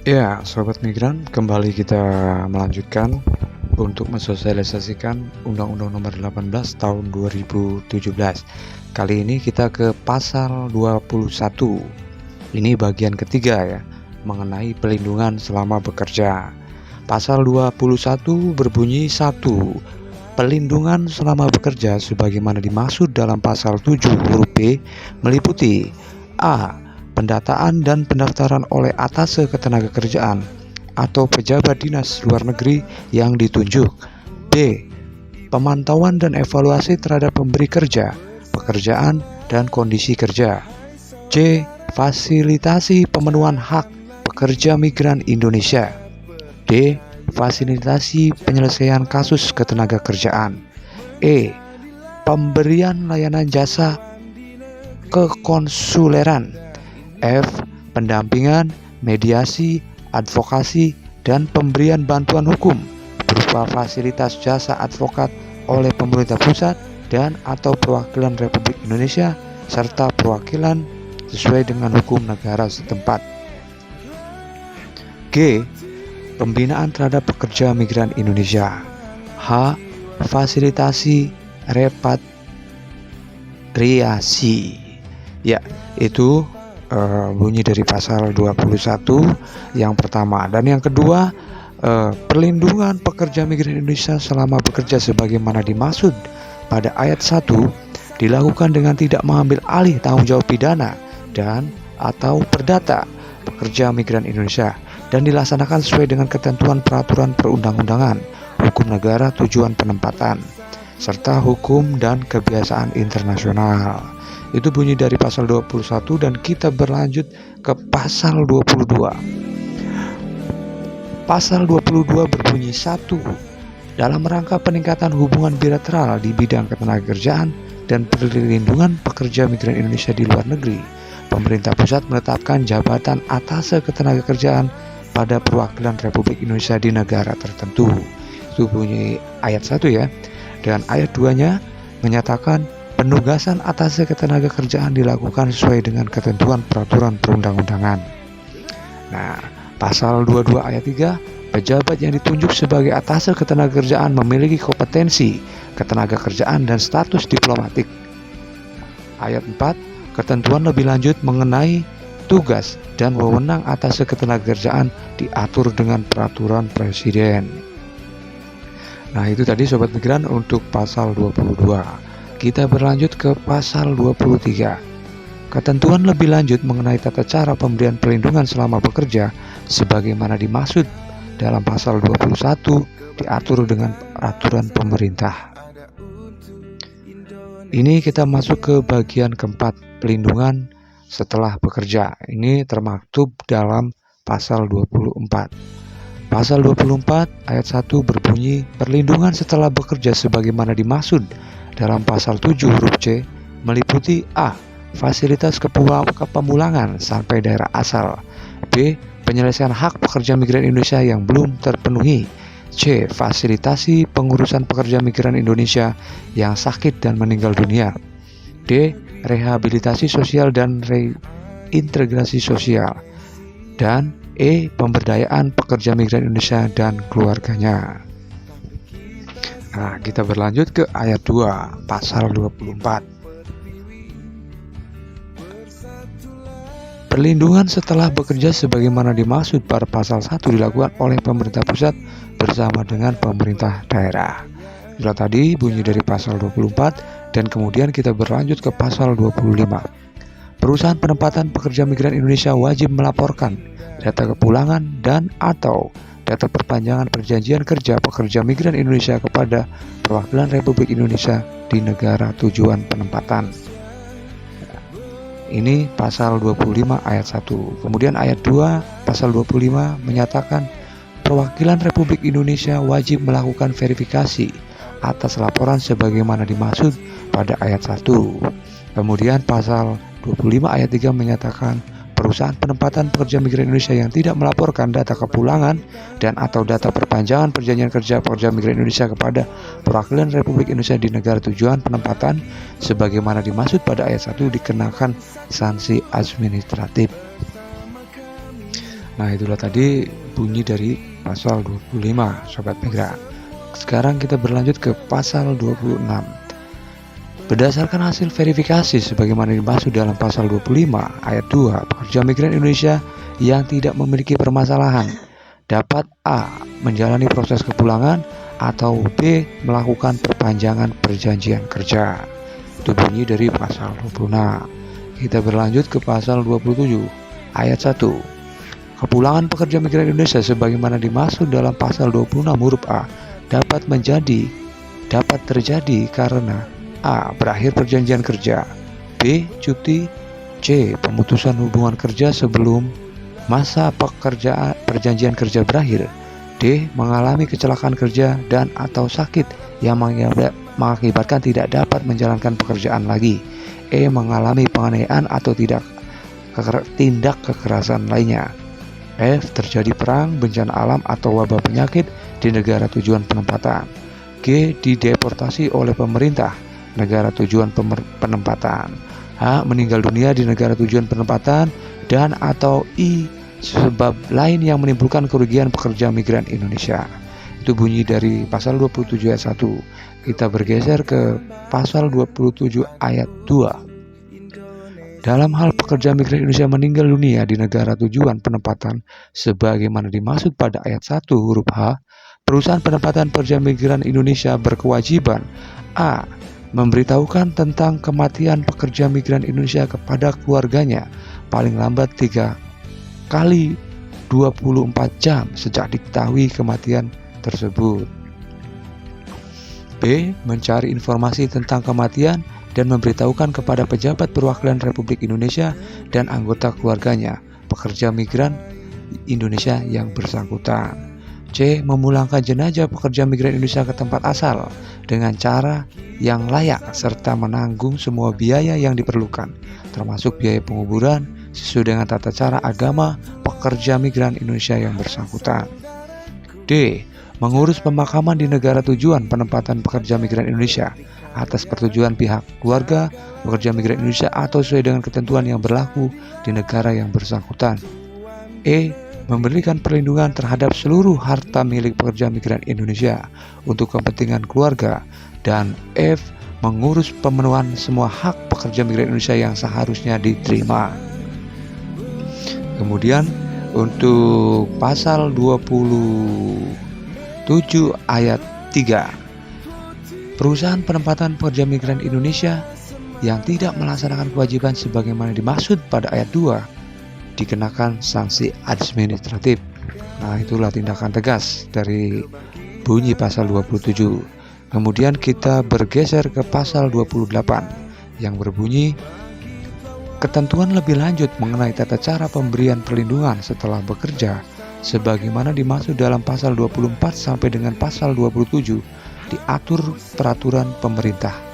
Ya, Sobat Migran, kembali kita melanjutkan untuk mensosialisasikan Undang-Undang Nomor 18 Tahun 2017. Kali ini kita ke pasal 21. Ini bagian ketiga ya, mengenai pelindungan selama bekerja. Pasal 21 berbunyi 1. Pelindungan selama bekerja sebagaimana dimaksud dalam pasal 7 huruf B meliputi A. Pendataan dan pendaftaran oleh atase ketenagakerjaan atau pejabat dinas luar negeri yang ditunjuk. B. Pemantauan dan evaluasi terhadap pemberi kerja, pekerjaan, dan kondisi kerja. C. Fasilitasi pemenuhan hak pekerja migran Indonesia. D. Fasilitasi penyelesaian kasus ketenagakerjaan. E. Pemberian layanan jasa kekonsuleran. F. Pendampingan, mediasi, advokasi, dan pemberian bantuan hukum berupa fasilitas jasa advokat oleh pemerintah pusat dan atau perwakilan Republik Indonesia serta perwakilan sesuai dengan hukum negara setempat. G. Pembinaan terhadap pekerja migran Indonesia. H. Fasilitasi repatriasi. Ya, itu bunyi dari pasal 21 yang pertama. Dan yang kedua, perlindungan pekerja migran Indonesia selama bekerja sebagaimana dimaksud pada ayat 1 dilakukan dengan tidak mengambil alih tanggung jawab pidana dan atau perdata pekerja migran Indonesia dan dilaksanakan sesuai dengan ketentuan peraturan perundang-undangan, hukum negara tujuan penempatan, serta hukum dan kebiasaan internasional. Itu bunyi dari pasal 21 dan kita berlanjut ke pasal 22. Pasal 22 berbunyi 1. Dalam rangka peningkatan hubungan bilateral di bidang ketenagakerjaan dan perlindungan pekerja migran Indonesia di luar negeri, pemerintah pusat menetapkan jabatan atase ketenagakerjaan pada perwakilan Republik Indonesia di negara tertentu. Itu bunyi ayat 1 ya. Dan ayat 2-nya menyatakan penugasan atase ketenagakerjaan dilakukan sesuai dengan ketentuan peraturan perundang-undangan. Nah, pasal 22 ayat 3, pejabat yang ditunjuk sebagai atase ketenagakerjaan memiliki kompetensi ketenagakerjaan dan status diplomatik. Ayat 4, ketentuan lebih lanjut mengenai tugas dan wewenang atase ketenagakerjaan diatur dengan peraturan presiden. Nah, itu tadi Sobat Migran untuk pasal 22. Kita berlanjut ke pasal 23. Ketentuan lebih lanjut mengenai tata cara pemberian perlindungan selama bekerja sebagaimana dimaksud dalam pasal 21 diatur dengan peraturan pemerintah. Ini kita masuk ke bagian keempat, pelindungan setelah bekerja. Ini termaktub dalam pasal 24. Pasal 24 ayat 1 berbunyi perlindungan setelah bekerja sebagaimana dimaksud dalam pasal 7 huruf C meliputi A. Fasilitas kepemulangan sampai daerah asal. B. Penyelesaian hak pekerja migran Indonesia yang belum terpenuhi. C. Fasilitasi pengurusan pekerja migran Indonesia yang sakit dan meninggal dunia. D. Rehabilitasi sosial dan reintegrasi sosial. Dan E. Pemberdayaan pekerja migran Indonesia dan keluarganya. Nah, kita berlanjut ke ayat 2, pasal 24. Perlindungan setelah bekerja sebagaimana dimaksud pada pasal 1 dilakukan oleh pemerintah pusat bersama dengan pemerintah daerah. Sudah tadi bunyi dari pasal 24 dan kemudian kita berlanjut ke pasal 25. Perusahaan penempatan pekerja migran Indonesia wajib melaporkan data kepulangan dan atau data perpanjangan perjanjian kerja pekerja migran Indonesia kepada perwakilan Republik Indonesia di negara tujuan penempatan. Ini pasal 25 ayat 1. Kemudian ayat 2 pasal 25 menyatakan perwakilan Republik Indonesia wajib melakukan verifikasi atas laporan sebagaimana dimaksud pada ayat 1. Kemudian pasal 25 ayat 3 menyatakan perusahaan penempatan pekerja migran Indonesia yang tidak melaporkan data kepulangan dan atau data perpanjangan perjanjian kerja pekerja migran Indonesia kepada perwakilan Republik Indonesia di negara tujuan penempatan sebagaimana dimaksud pada ayat 1 dikenakan sanksi administratif. Nah, itulah tadi bunyi dari pasal 25, Sobat Migran. Sekarang kita berlanjut ke pasal 26. Berdasarkan hasil verifikasi sebagaimana dimaksud dalam pasal 25 ayat 2, pekerja migran Indonesia yang tidak memiliki permasalahan dapat A. menjalani proses kepulangan atau B. melakukan perpanjangan perjanjian kerja. Itu bunyi dari pasal 26. Kita berlanjut ke pasal 27 ayat 1. Kepulangan pekerja migran Indonesia sebagaimana dimaksud dalam pasal 26 huruf A dapat terjadi karena A. berakhir perjanjian kerja, B. cuti, C. pemutusan hubungan kerja sebelum masa perjanjian kerja berakhir, D. mengalami kecelakaan kerja dan atau sakit yang mengakibatkan tidak dapat menjalankan pekerjaan lagi, E. mengalami penganiayaan atau tindak kekerasan lainnya, F. terjadi perang, bencana alam atau wabah penyakit di negara tujuan penempatan, G. dideportasi oleh pemerintah negara tujuan penempatan, H. meninggal dunia di negara tujuan penempatan, dan atau I. sebab lain yang menimbulkan kerugian pekerja migran Indonesia. Itu bunyi dari pasal 27 ayat 1. Kita bergeser ke pasal 27 ayat 2. Dalam hal pekerja migran Indonesia meninggal dunia di negara tujuan penempatan sebagaimana dimaksud pada ayat 1 huruf H, perusahaan penempatan pekerja migran Indonesia berkewajiban A. memberitahukan tentang kematian pekerja migran Indonesia kepada keluarganya paling lambat 3 kali 24 jam sejak diketahui kematian tersebut. B. mencari informasi tentang kematian dan memberitahukan kepada pejabat perwakilan Republik Indonesia dan anggota keluarganya, pekerja migran Indonesia yang bersangkutan. C. memulangkan jenazah pekerja migran Indonesia ke tempat asal dengan cara yang layak serta menanggung semua biaya yang diperlukan, termasuk biaya penguburan sesuai dengan tata cara agama pekerja migran Indonesia yang bersangkutan. D. mengurus pemakaman di negara tujuan penempatan pekerja migran Indonesia atas persetujuan pihak keluarga pekerja migran Indonesia atau sesuai dengan ketentuan yang berlaku di negara yang bersangkutan. E. memberikan perlindungan terhadap seluruh harta milik pekerja migran Indonesia untuk kepentingan keluarga. Dan F. mengurus pemenuhan semua hak pekerja migran Indonesia yang seharusnya diterima. Kemudian untuk pasal 27 ayat 3. Perusahaan penempatan pekerja migran Indonesia yang tidak melaksanakan kewajiban sebagaimana dimaksud pada ayat 2 dikenakan sanksi administratif. Nah, itulah tindakan tegas dari bunyi pasal 27. Kemudian kita bergeser ke pasal 28 yang berbunyi ketentuan lebih lanjut mengenai tata cara pemberian perlindungan setelah bekerja sebagaimana dimaksud dalam pasal 24 sampai dengan pasal 27 diatur peraturan pemerintah.